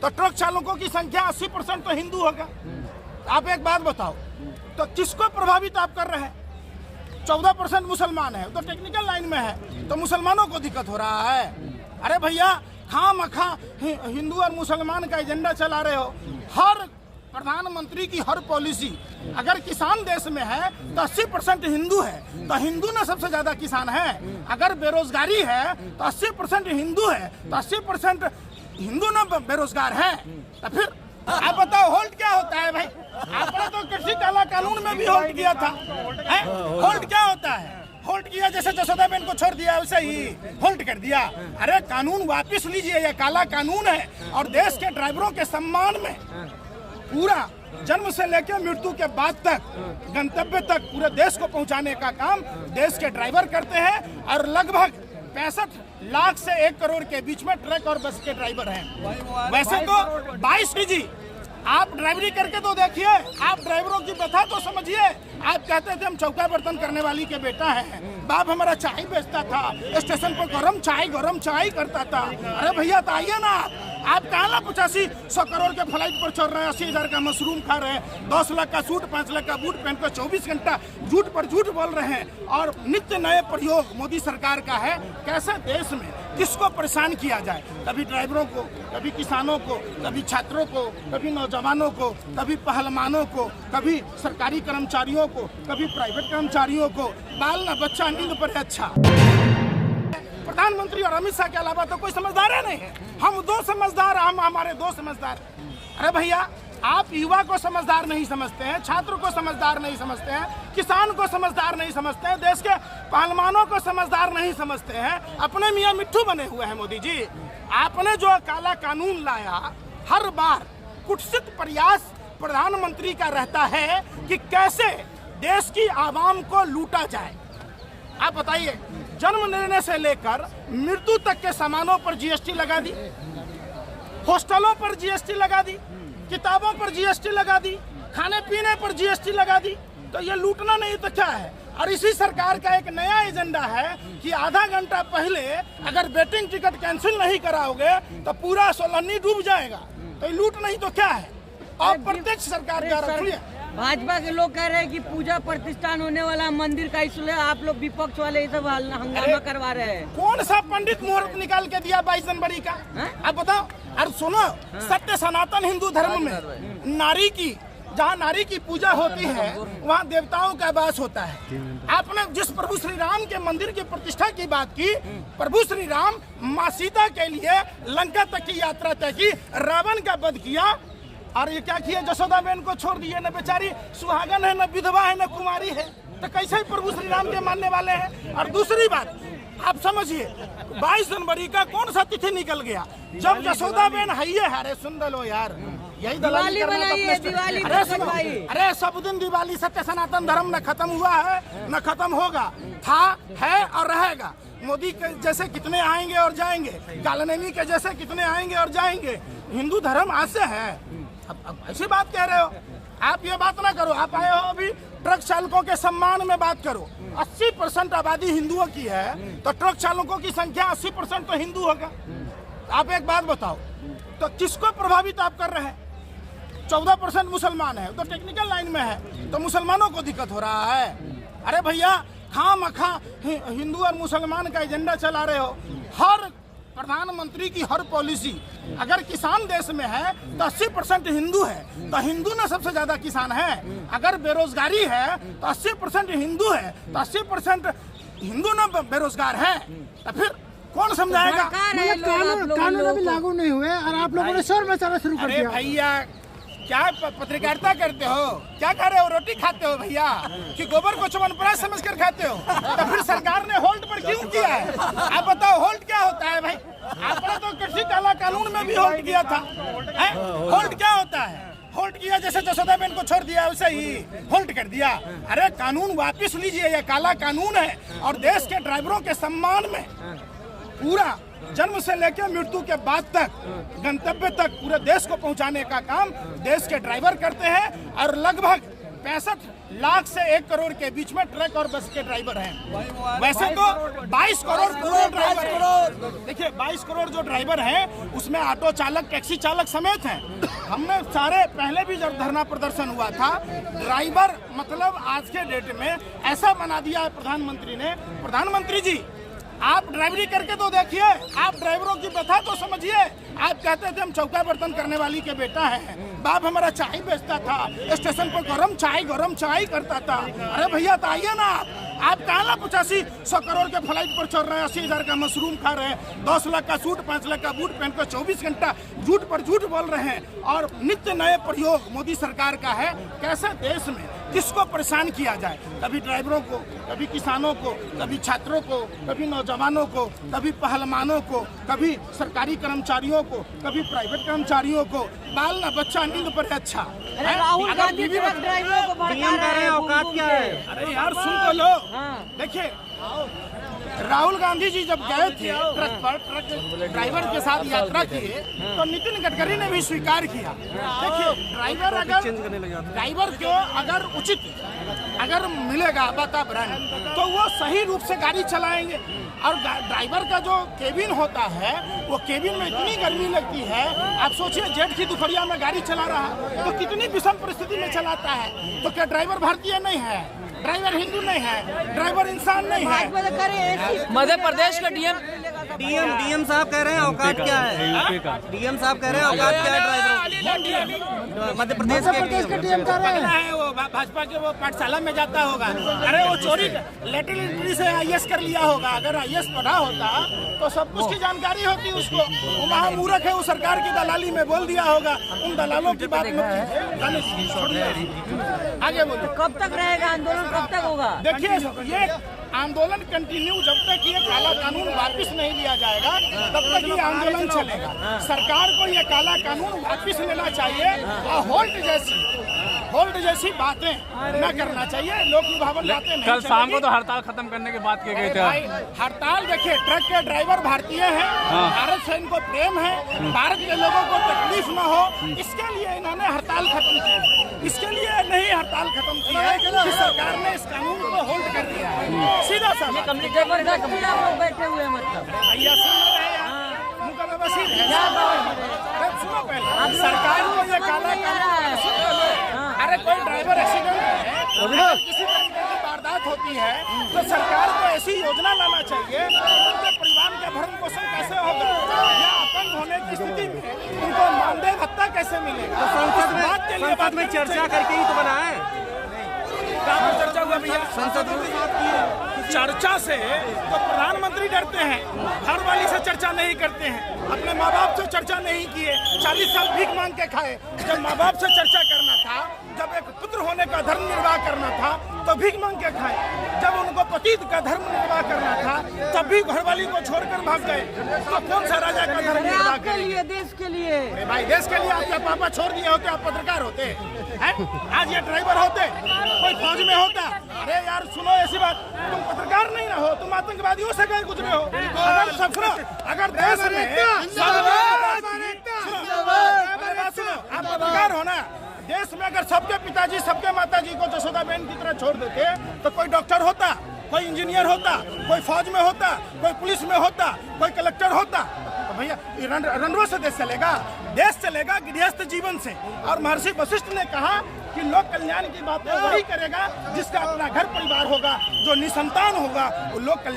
तो ट्रक चालकों की संख्या 80% तो हिंदू होगा। आप एक बात बताओ, तो किसको प्रभावित आप कर रहे हैं? 14% मुसलमान है, तो टेक्निकल लाइन में है, तो मुसलमानों को दिक्कत हो रहा है। अरे भैया, खामखा हिंदू और मुसलमान का एजेंडा चला रहे हो। हर प्रधानमंत्री की हर पॉलिसी, अगर किसान देश में है तो 80% हिंदू है, तो हिंदू ना सबसे ज्यादा किसान है। अगर बेरोजगारी है तो 80% हिंदू है, तो 80% हिंदू ना बेरोजगार है। तो फिर आप बताओ होल्ड क्या होता है भाई? आपने तो कृषि काला कानून में भी होल्ड किया था। होल्ड क्या होता है? होल्ड किया, जैसे जसोदाबेन को छोड़ दिया वैसे ही होल्ड कर दिया। अरे कानून वापस लीजिए, यह काला कानून है और देश के ड्राइवरों के सम्मान में पूरा जन्म से लेकर मृत्यु के बाद तक गंतव्य तक पूरे देश को पहुंचाने का काम देश के ड्राइवर करते हैं। और लगभग 65 लाख से 1 करोड़ के बीच में ट्रक और बस के ड्राइवर हैं। वैसे तो 22 जी आप ड्राइवरी करके तो देखिए, आप ड्राइवरों की व्यथा तो समझिए। आप कहते थे हम चौका बर्तन करने वाली के बेटा हैं, बाप हमारा चाय बेचता था, स्टेशन पर गरम चाय करता था। अरे भैया तो आइए ना, आप कहाँ ना 85-100 करोड़ के फ्लाइट पर चढ़ रहे हैं, 80,000 का मशरूम खा रहे हैं, 10 लाख का सूट 5 लाख का बूट पहनकर 24 घंटा झूठ पर झूठ बोल रहे हैं। और नित्य नए प्रयोग मोदी सरकार का है। कैसे देश में किसको परेशान किया जाए? कभी ड्राइवरों को, कभी किसानों को, कभी छात्रों को, कभी नौजवानों को, कभी पहलवानों को, कभी सरकारी कर्मचारियों को, कभी प्राइवेट कर्मचारियों को। बाल ना बच्चा नींद पर है। अच्छा, प्रधानमंत्री और अमित शाह के अलावा तो कोई समझदार है नहीं है। हम दो समझदार, हम हमारे दो समझदार। अरे भैया, आप युवा को समझदार नहीं समझते हैं, छात्र को समझदार नहीं समझते हैं, किसान को समझदार नहीं समझते हैं, देश के पहलवानों को समझदार नहीं समझते हैं। अपने मियाँ मिट्ठू बने हुए हैं मोदी जी। आपने जो काला कानून लाया, हर बार कुत्सित प्रयास प्रधानमंत्री का रहता है कि कैसे देश की आवाम को लूटा जाए। आप बताइए, जन्म लेने से लेकर मृत्यु तक के सामानों पर जीएसटी लगा दी, हॉस्टलों पर जीएसटी लगा दी, किताबों पर जीएसटी लगा दी, खाने पीने पर जीएसटी लगा दी। तो ये लूटना नहीं तो क्या है? और इसी सरकार का एक नया एजेंडा है कि आधा घंटा पहले अगर वेटिंग टिकट कैंसिल नहीं कराओगे तो पूरा सोलहनी डूब जाएगा। तो ये लूट नहीं तो क्या है? अप्रत्यक्ष सरकार का रखिए। भाजपा के लोग कह रहे हैं कि पूजा प्रतिष्ठान होने वाला मंदिर का इशू है, आप लोग विपक्ष वाले ये सब हंगामा करवा रहे हैं। कौन सा पंडित मुहूर्त निकाल के दिया 22 जनवरी का? आप बताओ। और सुनो, सत्य सनातन हिंदू धर्म में नारी की, जहाँ नारी की पूजा होती है वहाँ देवताओं का वास होता है। आपने जिस प्रभु श्री राम के मंदिर की प्रतिष्ठा की बात की, प्रभु श्री राम माँ सीता के लिए लंका तक की यात्रा तय की, रावण का वध किया। और ये क्या किया? जसोदाबेन को छोड़ दिए, न बेचारी सुहागन है, न विधवा है, न कुमारी है। तो कैसे प्रभु श्री राम के मानने वाले हैं? और दूसरी बात आप समझिए, 22 जनवरी का कौन सा तिथि निकल गया जब जसोदाबेन है ये? अरे सुन लो यार, यही दलाली करना तो अरे सब दिन दिवाली। सत्य सनातन धर्म न खत्म हुआ है न खत्म होगा, था, है और रहेगा। मोदी के जैसे कितने आएंगे और जाएंगे, कालनेमी के जैसे कितने आएंगे और जाएंगे। हिंदू धर्म आज से है। अब ऐसी बात कह रहे हो आप? ये बात ना करो। आप आए हो अभी ट्रक चालकों के सम्मान में बात करो। 80% आबादी हिंदुओं की है, तो ट्रक चालकों की संख्या 80% तो हिंदू होगा। आप एक बात बताओ, तो किसको प्रभावित आप कर रहे हैं? 14% मुसलमान है, तो टेक्निकल लाइन में है, तो मुसलमानों को दिक्कत हो रहा है। अरे भैया, खामखा हिंदू और मुसलमान का एजेंडा चला रहे हो। हर प्रधानमंत्री की हर पॉलिसी, अगर किसान देश में है तो 80% हिंदू है, तो हिंदू ना सबसे ज्यादा किसान है। अगर बेरोजगारी है तो 80% हिंदू है, तो 80% हिंदू ना बेरोजगार है। तो फिर कौन समझाएगा? कानून अभी लागू नहीं हुए और आप लोगों ने शोर मचाना शुरू कर दिया। भैया, क्या पत्रकारिता करते हो? क्या कर रहे हो? रोटी खाते हो भैया कि गोबर को च्यवनप्राश समझकर खाते हो? तो फिर सरकार ने होल्ड पर क्यों किया है? आप बताओ होल्ड क्या होता है भाई? आपने तो कृषि काला कानून में भी होल्ड किया था। होल्ड क्या होता है? होल्ड किया, जैसे जसोदाबेन को छोड़ दिया वैसे ही होल्ड कर दिया। अरे कानून वापस लीजिए, यह काला कानून है और देश के ड्राइवरों के सम्मान में पूरा जन्म से लेकर मृत्यु के बाद तक गंतव्य तक पूरे देश को पहुंचाने का काम देश के ड्राइवर करते हैं। और लगभग 65 लाख से 1 करोड़ के बीच में ट्रक और बस के ड्राइवर हैं। वैसे तो 22 करोड़ पूरे ड्राइवर हैं। देखिए 22 करोड़ जो ड्राइवर हैं उसमें ऑटो चालक, टैक्सी चालक समेत हैं। हमने सारे पहले भी जब धरना प्रदर्शन हुआ था, ड्राइवर मतलब आज के डेट में ऐसा बना दिया है प्रधानमंत्री ने। प्रधानमंत्री जी आप ड्राइवरी करके तो देखिए, आप ड्राइवरों की व्यथा तो समझिए। आप कहते थे हम चौका बर्तन करने वाली के बेटा है, बाप हमारा चाय बेचता था, स्टेशन पर गरम चाय करता था। अरे भैया तो आइए ना, आप कहाँ ला 85-100 करोड़ के फ्लाइट पर चढ़ रहे हैं, 80,000 का मशरूम खा रहे हैं, 10 लाख का सूट 5 लाख का बूट पहनकर 24 घंटा झूठ पर झूठ बोल रहे हैं। और नित्य नए प्रयोग मोदी सरकार का है। कैसे देश में किसको परेशान किया जाए, कभी ड्राइवरों को, कभी किसानों को, कभी छात्रों को, कभी नौजवानों को, कभी पहलवानों को, कभी सरकारी कर्मचारियों को, कभी प्राइवेट कर्मचारियों को। बाल ना बच्चा नींद पर अच्छा। राहुल गांधी ट्रक ड्राइवरों को भड़का रहे हैं, औकात क्या है? अरे यार सुन तो लो। देखिए राहुल गांधी जी जब गए थे ट्रक ड्राइवर के साथ यात्रा किए तो नितिन गडकरी ने भी स्वीकार किया। देखिए ड्राइवर को अगर उचित अगर मिलेगा वातावरण तो वो सही रूप से गाड़ी चलाएंगे। और ड्राइवर का जो केबिन होता है वो केबिन में इतनी गर्मी लगती है, आप सोचिए जेठ की दोपहरिया में गाड़ी चला रहा है तो कितनी विषम परिस्थिति में चलाता है। तो क्या ड्राइवर भारतीय नहीं है? ड्राइवर हिंदू नहीं है? ड्राइवर इंसान नहीं है? मध्य प्रदेश का डीएम साहब कह रहे हैं औकात क्या है? डीएम साहब कह रहे हैं औकात क्या है ड्राइवरों? मध्य प्रदेश के डीएम कह रहे हैं वो भाजपा के वो पाठशाला में जाता होगा। अरे वो चोरी लेटर एंट्री से आईएएस कर लिया होगा। अगर आईएएस पढ़ा होता तो सब कुछ की जानकारी होती उसको। वो महामूर्ख है, वो सरकार की दलाली में बोल दिया होगा। उन दलालों की बात आगे बोलो। कब तक रहेगा आंदोलन, कब तक होगा? देखिए ये आंदोलन कंटिन्यू जब तक ये काला कानून वापस नहीं लिया जाएगा तब तक ये आंदोलन चलेगा। सरकार को ये काला कानून वापस लेना चाहिए और होल्ड जैसी बातें न करना चाहिए, लोक लुभावन बातें नहीं। कल शाम को तो हड़ताल खत्म करने की बात की गई थी। हड़ताल देखिए ट्रक के ड्राइवर भारतीय हैं, भारत से इनको प्रेम है, भारत के लोगों को तकलीफ न हो, इसके लिए इन्होंने हड़ताल खत्म की। इसके लिए नहीं हड़ताल खत्म की है कि सरकार ने इस कानून को होल्ड कर दिया है। सीधा सा बैठे हुए मतलब भैया सुन रहे हैं, उनका व्यवस्थित है। सुनो पहले, सरकार को ये काला कानून, अरे कोई ड्राइवर एक्सीडेंट है, किसी तरीके की वारदात होती है तो सरकार को ऐसी योजना लाना चाहिए उनके परिवार का भरण पोषण कैसे होगा, या अपंग होने की स्थिति में उनको मानदेय भत्ता कैसे मिलेगा। संसद में चर्चा करके ही तो बना है। चर्चा हुआ भैया, संसद चर्चा से तो प्रधानमंत्री डरते हैं, घर वाली से चर्चा नहीं करते हैं, अपने माँ बाप से चर्चा नहीं किए, 40 साल भीख मांग के खाए। जब माँ बाप से चर्चा करना था, जब एक पुत्र होने का धर्म निर्वाह करना था तो भीख मांग के खाए। जब उनको पति का धर्म निर्वाह करना था तब भी घरवाली को छोड़कर भाग गए। तो कौन सा राजा का धर्म निर्वाह करेंगे? देश के लिए। अरे भाई देश के लिए आपके पापा छोड़ दिए होते, आप पत्रकार होते हैं? आज ये ड्राइवर होते, कोई फौज में होता। अरे यार सुनो ऐसी बात, तुम पत्रकार नहीं ना हो, तुम आतंकवादियों से गए गुजरे हो। अगर देश में आप पत्रकार हो ना, देश में अगर सबके पिताजी सबके माताजी को जसोदा बहन की तरह छोड़ देते तो कोई डॉक्टर होता, कोई इंजीनियर होता, कोई फौज में होता, कोई पुलिस में होता, कोई कलेक्टर होता। तो भैया रनरों से देश चलेगा? देश चलेगा गृहस्थ जीवन से। और महर्षि वशिष्ठ ने कहा कि लोक कल्याण की बात वही करेगा जिसका अपना घर परिवार होगा, जो निसंतान होगा वो लोक कल्याण